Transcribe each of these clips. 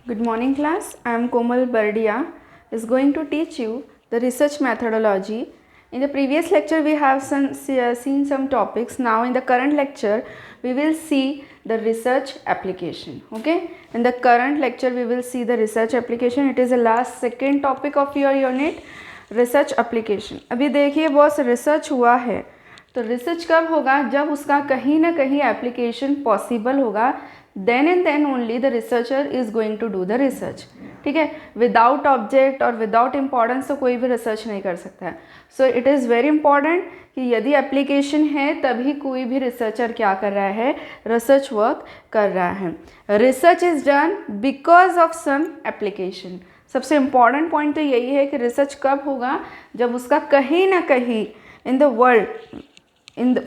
Good morning class. I am Komal Bardia is going to teach you the research methodology. In the previous lecture we have seen some topics. Now in the current lecture we will see the research application. Okay. In the current lecture we will see the research application. It is the last second topic of your unit, research application. अभी देखिए boss research हुआ है तो research कब होगा, जब उसका कहीं ना कहीं एप्लीकेशन पॉसिबल होगा, then and then only the researcher is going to do the research. ठीक है, विदाउट ऑब्जेक्ट और विदाउट इम्पॉर्टेंस तो कोई भी रिसर्च नहीं कर सकता है. So it is very important कि यदि एप्लीकेशन है तभी कोई भी रिसर्चर क्या कर रहा है, रिसर्च वर्क कर रहा है. Research is done because of some application. सबसे इम्पॉर्टेंट पॉइंट तो यही है कि रिसर्च कब होगा, जब उसका कहीं ना कहीं in the world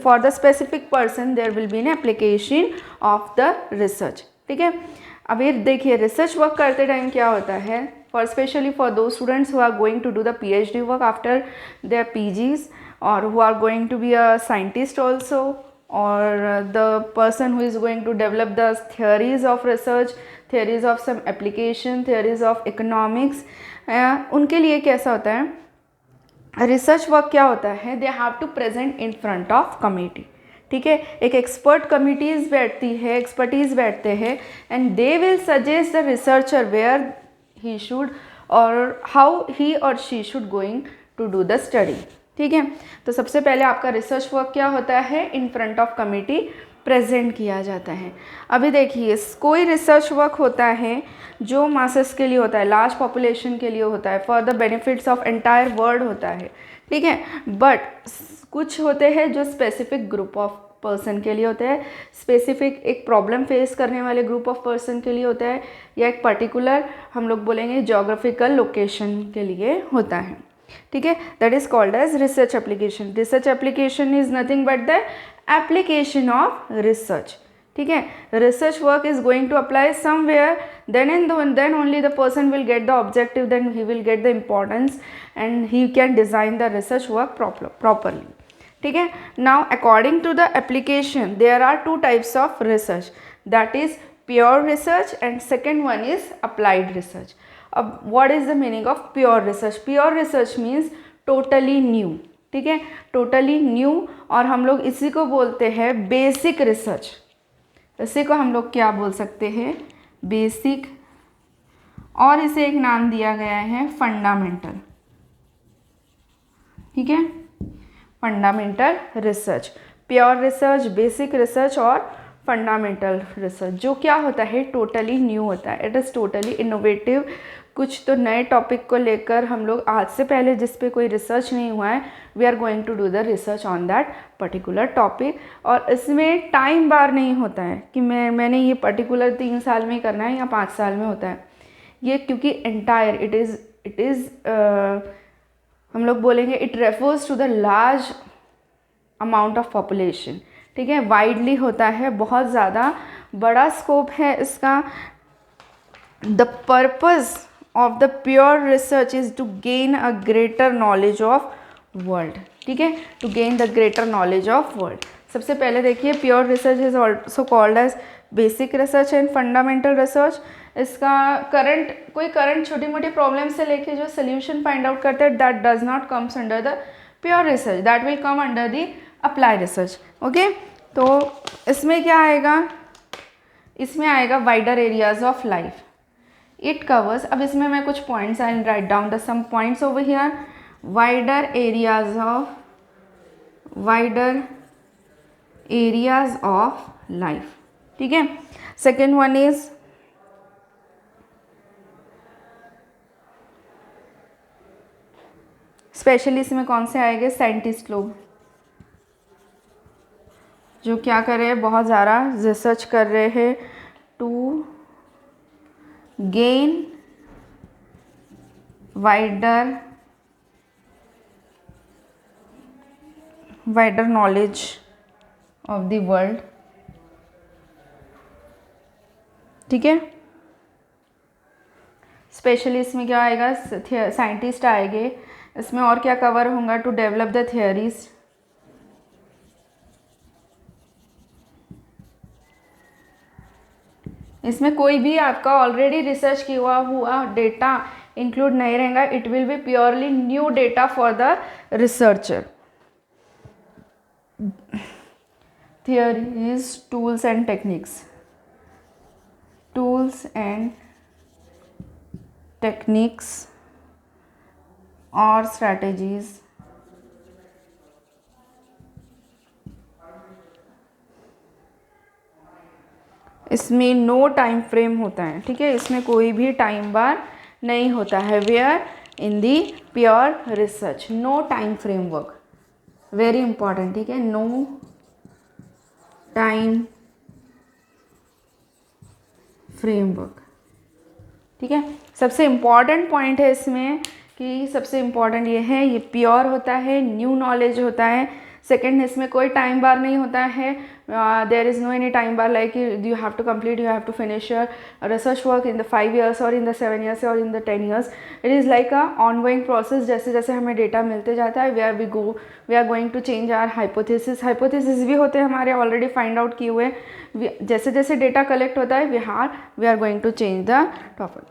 for the specific person there will be an application of the research. ठीक है, अब ये देखिए रिसर्च वर्क करते टाइम क्या होता है, for specially for those students who are going to do the PhD work after their PGs or who are going to be a scientist also, or the person who is going to develop the theories of research, theories of some application, theories of economics. उनके लिए कैसा होता है, research work क्या होता है, they have to present in front of committee. ठीक है, एक एक्सपर्ट कमिटीज़ बैठती है, एक्सपर्टीज़ बैठते हैं and they will suggest the researcher where he should or how he or she should going to do the study. ठीक है, तो सबसे पहले आपका रिसर्च वर्क क्या होता है, इन फ्रंट ऑफ कमेटी प्रेजेंट किया जाता है. अभी देखिए कोई रिसर्च वर्क होता है जो मासेस के लिए होता है, लार्ज पॉपुलेशन के लिए होता है, for the benefits of entire world होता है. ठीक है, बट कुछ होते हैं जो स्पेसिफिक ग्रुप ऑफ पर्सन के लिए होते हैं, स्पेसिफिक एक प्रॉब्लम फेस करने वाले ग्रुप ऑफ पर्सन के लिए होता है, या एक पर्टिकुलर हम लोग बोलेंगे जोग्राफिकल लोकेशन के लिए होता है. ठीक है, that is called as research application. Research application is nothing but the application of research. ठीक है, research work is going to apply somewhere, then only the person will get the objective, then he will get the importance and he can design the research work properly. ठीक है, now according to the application there are two types of research, that is pure research and second one is applied research. अब what is the meaning of pure research? Pure research means totally new. ठीक है, totally new, और हम लोग इसी को बोलते हैं बेसिक रिसर्च. इसी को हम लोग क्या बोल सकते हैं, बेसिक, और इसे एक नाम दिया गया है फंडामेंटल. ठीक है, fundamental research, pure research, basic research और फंडामेंटल रिसर्च, जो क्या होता है, टोटली न्यू होता है. It is totally innovative. कुछ तो नए टॉपिक को लेकर हम लोग आज से पहले जिस पे कोई रिसर्च नहीं हुआ है, we are going to do the research on that particular topic. और इसमें टाइम बार नहीं होता है कि मैंने ये पर्टिकुलर 3 साल में करना है या 5 साल में होता है. ये क्योंकि एंटायर इट इज़ हम लोग बोलेंगे it refers to the large amount of population. ठीक है, वाइडली होता है, बहुत ज़्यादा बड़ा स्कोप है इसका. The purpose of the pure research is to gain a greater knowledge of world. ठीक है, to gain the greater knowledge of world. सबसे पहले देखिए pure research is also called as basic research and fundamental research. इसका कोई current छोटी मोटी problem से लेके जो सोल्यूशन फाइंड आउट करते हैं, that does not comes under the pure research, that will come under the applied research. Okay, तो इसमें क्या आएगा, इसमें आएगा wider areas of life. It covers, अब इसमें मैं कुछ points I write down the some points over here. Wider areas of life. ठीक है, सेकेंड वन इज स्पेशली इसमें कौन से आएंगे, साइंटिस्ट लोग जो क्या कर रहे हैं, बहुत ज़्यादा रिसर्च कर रहे हैं to gain wider knowledge of the world. ठीक है, स्पेशली इसमें क्या आएगा, साइंटिस्ट आएंगे. इसमें और क्या कवर होगा, टू डेवलप द थियरीज, इसमें कोई भी आपका ऑलरेडी रिसर्च किया हुआ डेटा इंक्लूड नहीं रहेगा. It will be purely new data for the researcher. Theories, tools and techniques. Tools and techniques और स्ट्रैटेजीज. इसमें नो टाइम फ्रेम होता है. ठीक है, इसमें कोई भी टाइम बार नहीं होता है. Where in the pure research no time framework. Very important. ठीक है, नो टाइम फ्रेमवर्क. ठीक है, सबसे इम्पॉर्टेंट पॉइंट है इसमें कि सबसे इम्पॉर्टेंट ये है, ये प्योर होता है, न्यू नॉलेज होता है. सेकेंड, इसमें कोई टाइम बार नहीं होता है. There is no any time bar like you have to complete, you have to finish your research work in the 5 years or in the 7 years or in the 10 years. It is like a ongoing process. जैसे जैसे हमें data मिलते जाता है, we are going to change our hypothesis. Hypothesis भी होते हैं हमारे ऑलरेडी फाइंड आउट किए हुए. जैसे जैसे डेटा कलेक्ट होता है we are going to change the topic.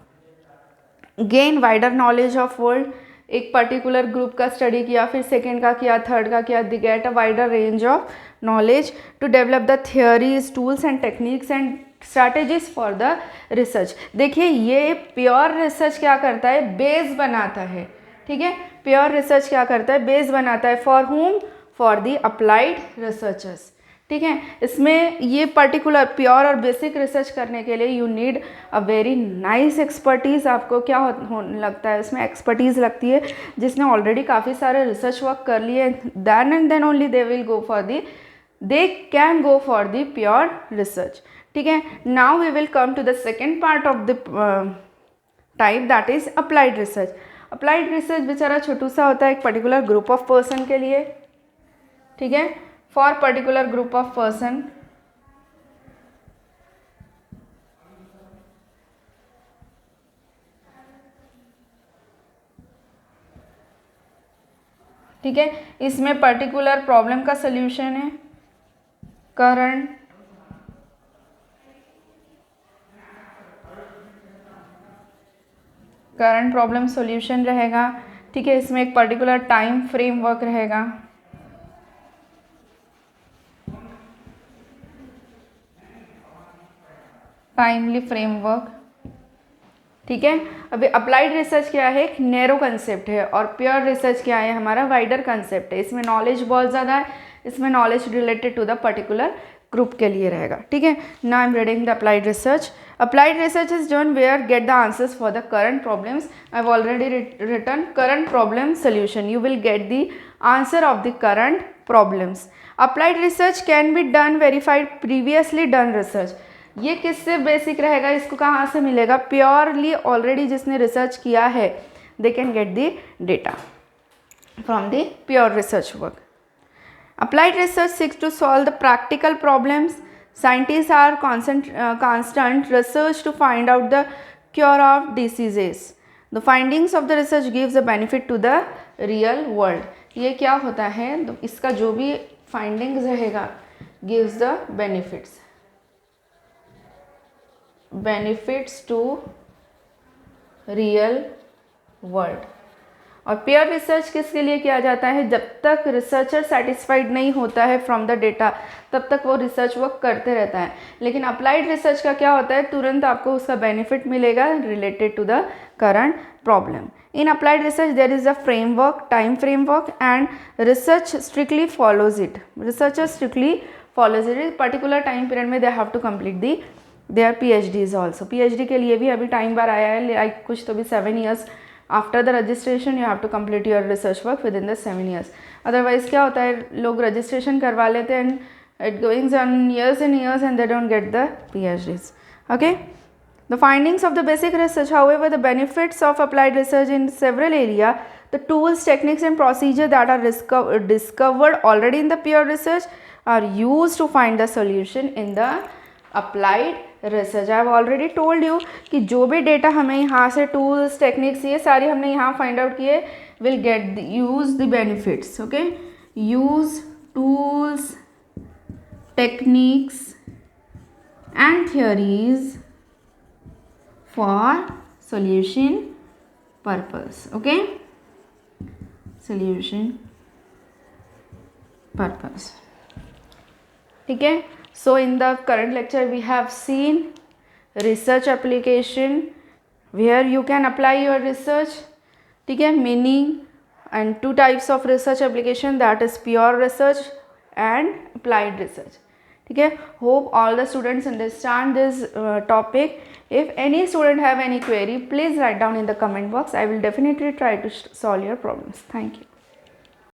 Gain wider knowledge of world. एक पर्टिकुलर ग्रुप का स्टडी किया, फिर सेकेंड का किया, थर्ड का किया. They get a wider range of knowledge to develop the theories, tools and techniques and strategies for the research. देखिए, ये प्योर रिसर्च क्या करता है, बेस बनाता है. ठीक है, प्योर रिसर्च क्या करता है, बेस बनाता है. फॉर हुम, फॉर द अप्लाइड रिसर्चर्स. ठीक है, इसमें ये पर्टिकुलर प्योर और बेसिक रिसर्च करने के लिए you need a very nice expertise. आपको क्या लगता है, इसमें एक्सपर्टीज़ लगती है जिसने ऑलरेडी काफ़ी सारे रिसर्च वर्क कर लिए. Then and then only they can go for the pure research. ठीक है, now we will come to the second part of the type, that is applied research. Applied research बेचारा छोटू सा होता है एक पर्टिकुलर ग्रुप ऑफ पर्सन के लिए. ठीक है, for particular group of person. ठीक है, इसमें पर्टिकुलर प्रॉब्लम का सल्यूशन है. करंट प्रॉब्लम सॉल्यूशन रहेगा. ठीक है, इसमें एक पर्टिकुलर टाइम फ्रेमवर्क रहेगा. Timely framework. ठीक है, अभी अप्लाइड रिसर्च क्या है, एक नैरो कंसेप्ट है, और प्योर रिसर्च क्या है, हमारा वाइडर कंसेप्ट है. इसमें नॉलेज बहुत ज़्यादा है. इसमें knowledge related to the particular group के लिए रहेगा. ठीक है, now I am reading the applied research. Applied research is done where get the answers for the current problems. I have already written current problem solution. You will get the answer of the current problems. Applied research can be done verified previously done research. ये किससे basic रहेगा, इसको कहाँ से मिलेगा, purely already जिसने research किया है, they can get the data from the pure research work. Applied research seeks to solve the practical problems. Scientist are constant research to find out the cure of diseases. The findings of the research gives a benefit to the real world. ये क्या होता है, तो इसका जो भी findings रहेगा gives the benefits to real world. और पेयर रिसर्च किसके लिए किया जाता है, जब तक रिसर्चर सेटिस्फाइड नहीं होता है फ्रॉम द डेटा, तब तक वो रिसर्च वर्क करते रहता है. लेकिन अप्लाइड रिसर्च का क्या होता है, तुरंत आपको उसका बेनिफिट मिलेगा related to the current problem. In applied research there is a framework, time framework, and research strictly follows it. Researcher strictly follows it. Particular time period में they have to complete the their PhDs also. PhD के लिए भी अभी time बार आया है, like कुछ तो भी 7 years. After the registration you have to complete your research work within the 7 years. Otherwise क्या होता है, लोग रजिस्ट्रेशन करवा लेते हैं and it goings on years and years and they don't get the PhDs. Okay, the findings of the basic research, however, the benefits of applied research in several area, the tools, techniques and procedure that are discovered already in the pure research are used to find the solution in the applied research. I have already told you कि जो भी data हमें यहाँ से tools, techniques, ये सारी हमने यहाँ फाइंड आउट किए, will get use the benefits. Okay, use tools, techniques and theories for solution purpose. Okay, solution purpose. Okay, so in the current lecture we have seen research application where you can apply your research. Okay, meaning and two types of research application, that is pure research and applied research. Okay, hope all the students understand this topic. If any student have any query, please write down in the comment box. I will definitely try to solve your problems. Thank you.